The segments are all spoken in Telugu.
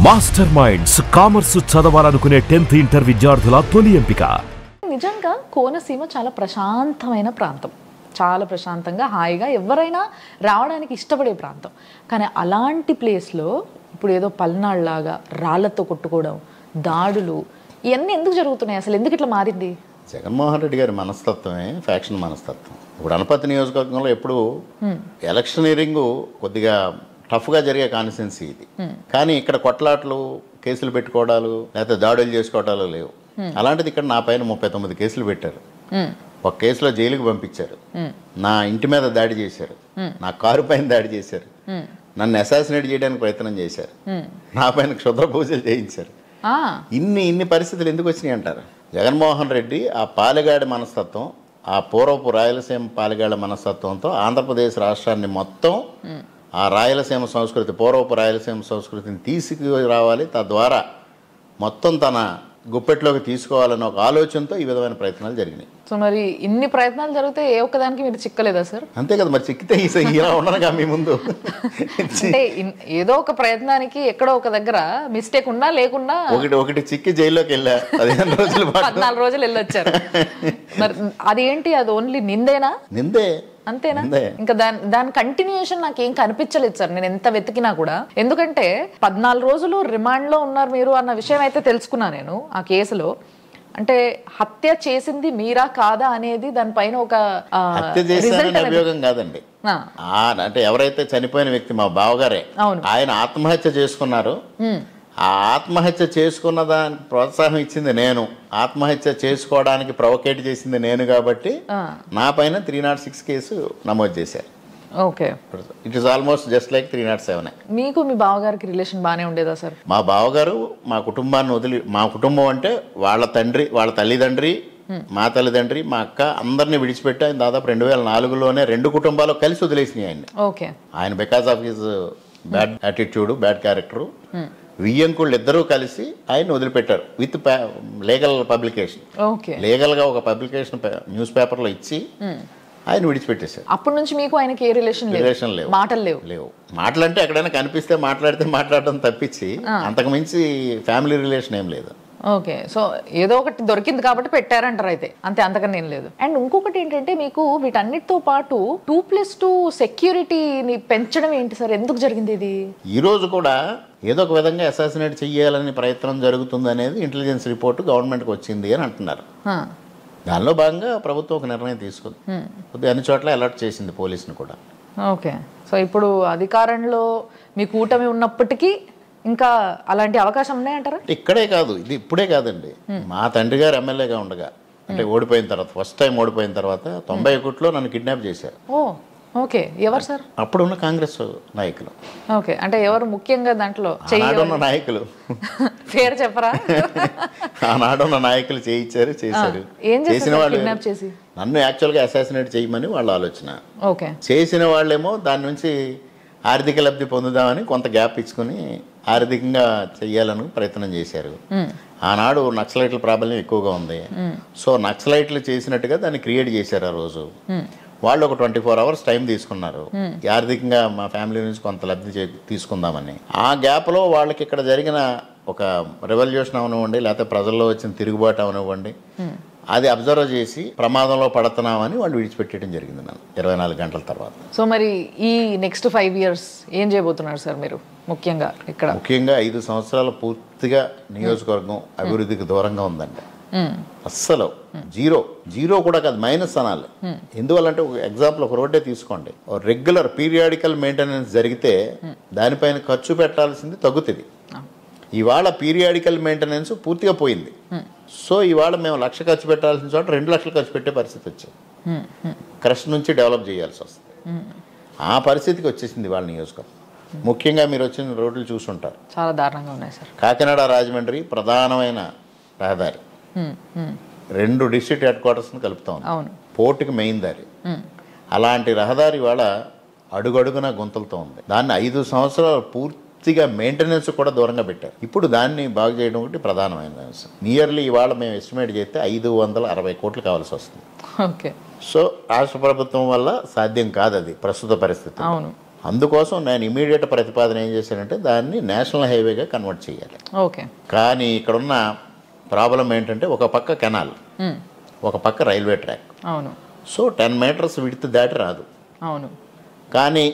మాస్టర్ మైండ్స్ కామర్స్ చదవాలనుకునే 10th ఇంటర్ విద్యార్థుల తొలి ఎంపిక. నిజంగా కోనసీమ చాలా ప్రశాంతమైన ప్రాంతం, చాలా ప్రశాంతంగా హాయిగా ఎవరైనా రావడానికి ఇష్టపడే ప్రాంతం. కానీ అలాంటి ప్లేస్లో ఇప్పుడు ఏదో పల్నాడులాగా రాళ్లతో కొట్టుకోవడం, దాడులు ఇవన్నీ ఎందుకు జరుగుతున్నాయి? అసలు ఎందుకు ఇట్లా మారింది? జగన్మోహన్ రెడ్డి గారి మనస్తత్వమే ఫ్యాక్షన్ మనస్తత్వం. ఇప్పుడు అనపతి నియోజకవర్గంలో ఎప్పుడు ఎలక్షనీరింగ్ కొద్దిగా టఫ్గా జరిగే కాన్స్టిట్యున్సీ ఇది. కానీ ఇక్కడ కొట్లాట్లు, కేసులు పెట్టుకోవడాలు లేకపోతే దాడులు చేసుకోవడాలు లేవు. అలాంటిది ఇక్కడ నా పైన 39 కేసులు పెట్టారు. ఒక కేసులో జైలుకి పంపించారు, నా ఇంటి మీద దాడి చేశారు, నా కారు పైన దాడి చేశారు, నన్ను అసాసినేట్ చేయడానికి ప్రయత్నం చేశారు, నా పైన క్షుద్ర పూజలు చేయించారు. ఇన్ని పరిస్థితులు ఎందుకు వచ్చినాయి అంటారు? జగన్మోహన్ రెడ్డి ఆ పాలెగాడి మనస్తత్వం, ఆ పూర్వపు రాయలసీమ పాలెగాడి మనస్తత్వంతో ఆంధ్రప్రదేశ్ రాష్ట్రాన్ని మొత్తం ఆ రాయలసీమ సంస్కృతి, పూర్వపు రాయలసీమ సంస్కృతిని తీసుకురావాలి, తద్వారా మొత్తం తన గుప్పెట్లోకి తీసుకోవాలన్న ఒక ఆలోచనతో ఈ విధమైన ప్రయత్నాలు జరిగినాయి. సో మరి ఇన్ని ప్రయత్నాలు జరిగితే ఏ ఒక్కదానికి మీరు చిక్కలేదా సార్? అంతే కదా, మరి చిక్కితే ఇలా ఉండనుగా మీ ముందు. అంటే ఏదో ఒక ప్రయత్నానికి ఎక్కడో ఒక దగ్గర మిస్టేక్ ఉన్నా లేకున్నా ఒకటి చిక్కి జైల్లోకి వెళ్ళా 15 రోజులు 14 రోజులు వెళ్ళొచ్చారు. మరి అదేంటి, అది ఓన్లీ నిందేనా? నిందే, అంతేనా? ఇంకా దాని కంటిన్యూషన్ నాకు ఏం కనిపించలేదు సార్, నేను ఎంత వెతికినా కూడా. ఎందుకంటే 14 రోజులు రిమాండ్ లో ఉన్నారు మీరు అన్న విషయం అయితే తెలుసుకున్నా నేను ఆ కేసులో. అంటే హత్య చేసింది మీరా కాదా అనేది దానిపైన ఒక హత్య చేశారనే అభియోగం కాదండి. అంటే ఎవరైతే చనిపోయిన వ్యక్తి మా బావగారే, ఆయన ఆత్మహత్య చేసుకున్నారు. ఆ ఆత్మహత్య చేసుకున్న దానికి ప్రోత్సాహం ఇచ్చింది నేను, ఆత్మహత్య చేసుకోవడానికి ప్రొవోకేట్ చేసింది నేను, కాబట్టి నా పైన 306 కేసు నమోదు చేశారు. Okay, it is almost just like 307. మీకు మీ బావగారికి రిలేషన్ బాగానే ఉండేదా సార్? మా బావగారు మా కుటుంబాన్ని వదిలి, మా కుటుంబం అంటే వాళ్ళ తండ్రి, వాళ్ళ తల్లిదండ్రి, మా తల్లిదండ్రి, మా అక్క అందరినీ విడిచిపెట్టి ఆయన దాదాపు 2004లోనే 2 కుటుంబాలు కలిసి వదిలేసినాయి ఆయన్ని. ఓకే, ఆయన because of his bad attitude, bad character, వియ్యంకుళ్ళు ఇద్దరూ కలిసి ఆయన వదిలిపెట్టారు విత్ లీగల్ పబ్లికేషన్. లీగల్గా ఒక పబ్లికేషన్ న్యూస్ పేపర్లో ఇచ్చి ఆయన విడిచిపెట్టేశారు. అప్పటి నుంచి మీకు ఆయనకి ఏ రిలేషన్ లేవు? మాటలు లేవు. మాటలు అంటే ఎక్కడైనా కనిపిస్తే మాట్లాడడం తప్పించి అంతకు మించి ఫ్యామిలీ రిలేషన్ ఏం లేదు. ఓకే, సో ఏదో ఒకటి దొరికింది కాబట్టి పెట్టారంటారు అయితే, అంతే, అంతకన్నా ఏం లేదు. అండ్ ఇంకొకటి ఏంటంటే మీకు వీటన్నిటితో పాటు 2+2 సెక్యూరిటీని పెంచడం ఏంటి సార్? ఎందుకు జరిగింది ఇది? ఈ రోజు కూడా ఏదో ఒక విధంగా అసాసినేట్ చెయ్యాలని ప్రయత్నం జరుగుతుంది అనేది ఇంటెలిజెన్స్ రిపోర్ట్ గవర్నమెంట్కి వచ్చింది అని అంటున్నారు. దానిలో భాగంగా ప్రభుత్వం ఒక నిర్ణయం తీసుకుంది, కొద్దిగా అన్ని చోట్ల అలర్ట్ చేసింది పోలీసుని కూడా. ఓకే, సో ఇప్పుడు అధికారంలో మీ కూటమి ఉన్నప్పటికీ ఇంకా అలాంటి అవకాశం ఉన్నాయంటారా? ఇక్కడే కాదు, ఇది ఇప్పుడే కాదండి. మా తండ్రి గారు ఎమ్మెల్యేగా ఉండగా, అంటే ఓడిపోయిన తర్వాత, ఫస్ట్ టైం ఓడిపోయిన తర్వాత 91లో నన్ను కిడ్నాప్ చేశారు. ఓకే, ఎవరు సార్? అప్పుడున్న కాంగ్రెస్ నాయకులు. ఓకే, అంటే ఎవరు ముఖ్యంగా దాంట్లో ఆనాడున్న నాయకులు? పేరు చెప్పరా? ఆనాడున్న నాయకులు చేశారు. చేసిన వాళ్ళు నన్ను యాక్చువల్గా అసాసినేట్ చేయమని వాళ్ళ ఆలోచన. ఓకే, చేసిన వాళ్ళేమో దాని నుంచి ఆర్థిక లబ్ధి పొందుదామని కొంత గ్యాప్ ఇచ్చుకుని ఆర్థికంగా చెయ్యాలని ప్రయత్నం చేశారు. ఆనాడు నక్సలైట్ల ప్రాబల్యం ఎక్కువగా ఉంది. సో నక్సలైట్లు చేసినట్టుగా దాన్ని క్రియేట్ చేశారు. ఆ రోజు వాళ్ళు ఒక 24 hours టైం తీసుకున్నారు, ఆర్థికంగా మా ఫ్యామిలీ నుంచి కొంత లబ్ధి తీసుకుందామని. ఆ గ్యాప్లో వాళ్ళకి ఇక్కడ జరిగిన ఒక రెవల్యూషన్ అవనివ్వండి, లేకపోతే ప్రజల్లో వచ్చిన తిరుగుబాటు అవనివ్వండి, అది అబ్జర్వ్ చేసి ప్రమాదంలో పడుతున్నామని వాళ్ళు విడిచిపెట్టడం జరిగింది నన్ను 24 గంటల తర్వాత. సో మరి ఈ నెక్స్ట్ 5 years ఏం చేయబోతున్నారు సార్ మీరు? ముఖ్యంగా 5 సంవత్సరాలు పూర్తిగా నియోజకవర్గం అభివృద్ధికి దూరంగా ఉందండి. అస్సలు జీరో కూడా కాదు, మైనస్ అనాలి. ఎందువల్లంటే ఒక ఎగ్జాంపుల్, ఒక రోడ్డే తీసుకోండి, రెగ్యులర్ పీరియాడికల్ మెయింటెనెన్స్ జరిగితే దానిపైన ఖర్చు పెట్టాల్సింది తగ్గుతుంది. ఇవాళ పీరియాడికల్ మెయింటెనెన్స్ పూర్తిగా పోయింది. సో ఇవాళ మేము 1 లక్ష ఖర్చు పెట్టాల్సిన చోట 2 లక్షలు ఖర్చు పెట్టే పరిస్థితి వచ్చింది. క్రష్ నుంచి డెవలప్ చేయాల్సి వస్తుంది. ఆ పరిస్థితికి వచ్చేసింది వాళ్ళ నియోజకవర్గం. ముఖ్యంగా మీరు వచ్చిన రోడ్లు చూసుంటారు, చాలా దారుణంగా ఉన్నాయి సార్. కాకినాడ రాజమండ్రి ప్రధానమైన రహదారి 2 డిస్ట్రిక్ట్ హెడ్ క్వార్టర్స్ని కలుపుతా ఉంది, పోర్టుకి మెయిన్ దారి. అలాంటి రహదారి ఇవాళ అడుగడుగున గుంతలతో ఉంది. దాన్ని 5 సంవత్సరాలు పూర్తిగా మెయింటెనెన్స్ కూడా దూరంగా పెట్టారు. ఇప్పుడు దాన్ని బాగు చేయడం ఒకటి ప్రధానమైన అంశం. నియర్లీ ఇవాళ మేము ఎస్టిమేట్ చేస్తే 560 కోట్లు కావాల్సి వస్తుంది. ఓకే, సో రాష్ట్ర ప్రభుత్వం వల్ల సాధ్యం కాదు అది ప్రస్తుత పరిస్థితి. అందుకోసం నేను ఇమీడియట్ ప్రతిపాదన ఏం చేశానంటే దాన్ని నేషనల్ హైవేగా కన్వర్ట్ చేయాలి. ఓకే. కానీ ఇక్కడున్న ప్రాబ్లం ఏంటంటే ఒక పక్క కెనాల్, ఒక పక్క రైల్వే ట్రాక్. అవును. సో 10 మీటర్స్ విడ్త్ దాటి రాదు. అవును. కానీ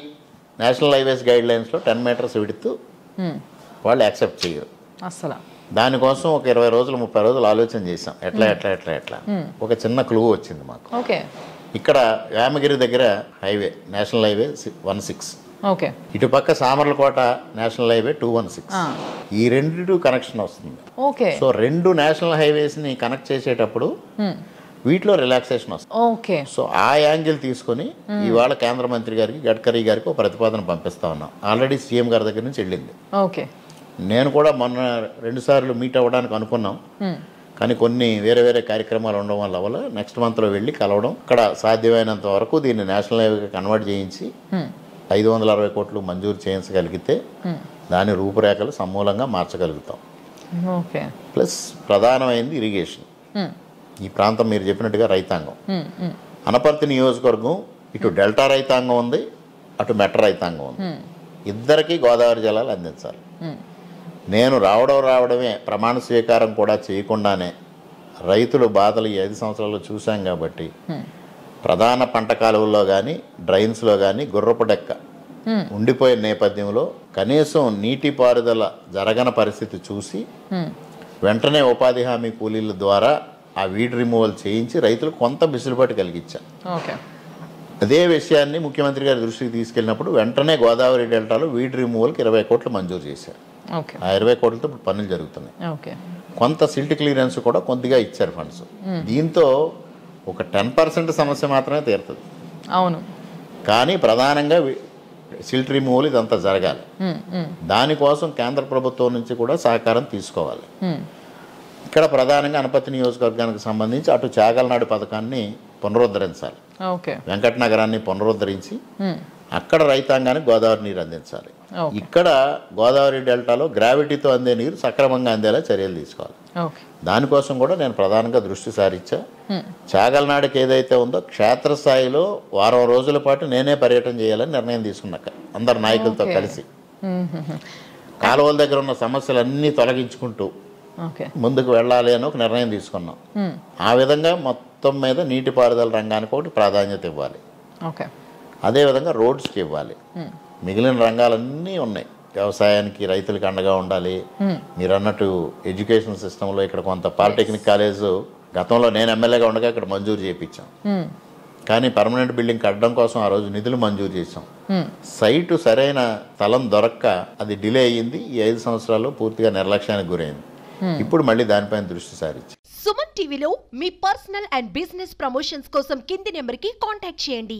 నేషనల్ హైవేస్ గైడ్ లైన్స్లో 10 మీటర్స్ విడ్త్ వాళ్ళు యాక్సెప్ట్ చేయరు అసలు. దానికోసం ఒక 20 రోజులు 30 రోజులు ఆలోచన చేసాం ఎట్లా ఒక చిన్న క్లూ వచ్చింది మాకు. ఓకే. ఇక్కడ యామగిరి దగ్గర హైవే నేషనల్ హైవే 16, ఓకే, ఇటుపక్క సామర్లకోట నేషనల్ హైవే 216, ఈ రెండు కనెక్షన్ వస్తుంది. ఓకే. సో 2 నేషనల్ హైవేస్ని కనెక్ట్ చేసేటప్పుడు వీటిలో రిలాక్సేషన్ వస్తుంది. ఓకే. సో ఆ యాంగిల్ తీసుకొని ఇవాళ కేంద్ర మంత్రి గారికి గడ్కరీ గారికి ఒక ప్రతిపాదన పంపిస్తా ఉన్నాం. ఆల్రెడీ సీఎం గారి దగ్గర నుంచి వెళ్ళింది. ఓకే. నేను కూడా మొన్న 2 సార్లు మీట్ అవ్వడానికి అనుకున్నాం, కానీ కొన్ని వేరే కార్యక్రమాలు ఉండడం వల్ల నెక్స్ట్ మంత్లో వెళ్ళి కలవడం, ఇక్కడ సాధ్యమైనంత వరకు దీన్ని నేషనల్ హైవేగా కన్వర్ట్ చేయించి 560 కోట్లు మంజూరు చేయించగలిగితే దాని రూపురేఖలు సమూలంగా మార్చగలుగుతాం. ఓకే. ప్లస్ ప్రధానమైనది ఇరిగేషన్. ఈ ప్రాంతం మీరు చెప్పినట్టుగా రైతాంగం, అనపర్తి నియోజకవర్గం ఇటు డెల్టా రైతాంగం ఉంది, అటు మెట్ట రైతాంగం ఉంది. ఇద్దరికీ గోదావరి జలాలు అందించాలి. నేను రావడమే ప్రమాణ స్వీకారం కూడా చేయకుండానే రైతుల బాధలు 5 సంవత్సరాలు చూశాం కాబట్టి ప్రధాన పంట కాలువల్లో కానీ డ్రైన్స్లో కానీ గుర్రపు డెక్క ఉండిపోయే నేపథ్యంలో కనీసం నీటిపారుదల జరగని పరిస్థితి చూసి వెంటనే ఉపాధి హామీ కూలీల ద్వారా ఆ వీడ్ రిమూవల్ చేయించి రైతులకు కొంత వెసులుబాటు కలిగించాం. ఓకే. అదే విషయాన్ని ముఖ్యమంత్రి గారి దృష్టికి తీసుకెళ్ళినప్పుడు వెంటనే గోదావరి డెల్టాలో వీడ్ రిమూవల్కి 20 కోట్లు మంజూరు చేశారు. ఆ 20 కోట్లతో ఇప్పుడు పనులు జరుగుతున్నాయి. కొంత సిల్ట్ క్లియరెన్స్ కూడా కొద్దిగా ఇచ్చారు ఫండ్స్. దీంతో ఒక 10% సమస్య మాత్రమే తీరుతుంది. అవును. కానీ ప్రధానంగా సిల్ట్ రిమూవల్ ఇదంతా జరగాలి. దానికోసం కేంద్ర ప్రభుత్వం నుంచి కూడా సహకారం తీసుకోవాలి. ఇక్కడ ప్రధానంగా అనపర్తి నియోజకవర్గానికి సంబంధించి అటు చాగల్నాడు పథకాన్ని పునరుద్ధరించాలి. వెంకట నగరాన్ని పునరుద్ధరించి అక్కడ రైతాంగానికి గోదావరి నీరు అందించాలి. ఇక్కడ గోదావరి డెల్టాలో గ్రావిటీతో అందే నీరు సక్రమంగా అందేలా చర్యలు తీసుకోవాలి. దానికోసం కూడా నేను ప్రధానంగా దృష్టి సారించా. చాగల్నాడుకి ఏదైతే ఉందో క్షేత్రస్థాయిలో వారం రోజుల పాటు నేనే పర్యటన చేయాలని నిర్ణయం తీసుకున్నాక అందరు నాయకులతో కలిసి కాలువల దగ్గర ఉన్న సమస్యలన్నీ తొలగించుకుంటూ ముందుకు వెళ్ళాలి అని ఒక నిర్ణయం తీసుకున్నాం. ఆ విధంగా మొత్తం మీద నీటిపారుదల రంగానికి ఒకటి ప్రాధాన్యత ఇవ్వాలి. అదేవిధంగా రోడ్స్కి ఇవ్వాలి. మిగిలిన రంగాలన్నీ ఉన్నాయి. వ్యవసాయానికి రైతులకి అండగా ఉండాలి. మీరు అన్నట్టు ఎడ్యుకేషన్ సిస్టంలో ఇక్కడ కొంత పాలిటెక్నిక్ కాలేజ్ గతంలో నేను ఎమ్మెల్యేగా ఉండగా ఇక్కడ మంజూరు చేయించాం. కానీ పర్మనెంట్ బిల్డింగ్ కట్టడం కోసం ఆ రోజు నిధులు మంజూరు చేసాం. సైటు సరైన స్థలం దొరక్క అది డిలే అయ్యింది. ఈ 5 సంవత్సరాల్లో పూర్తిగా నిర్లక్ష్యానికి గురైంది. ఇప్పుడు మళ్ళీ దానిపైన దృష్టి సారించి సుమన్ టీవీలో మీ పర్సనల్ అండ్ బిజినెస్ ప్రమోషన్స్ కోసం కింది నెంబర్కి కాంటాక్ట్ చేయండి.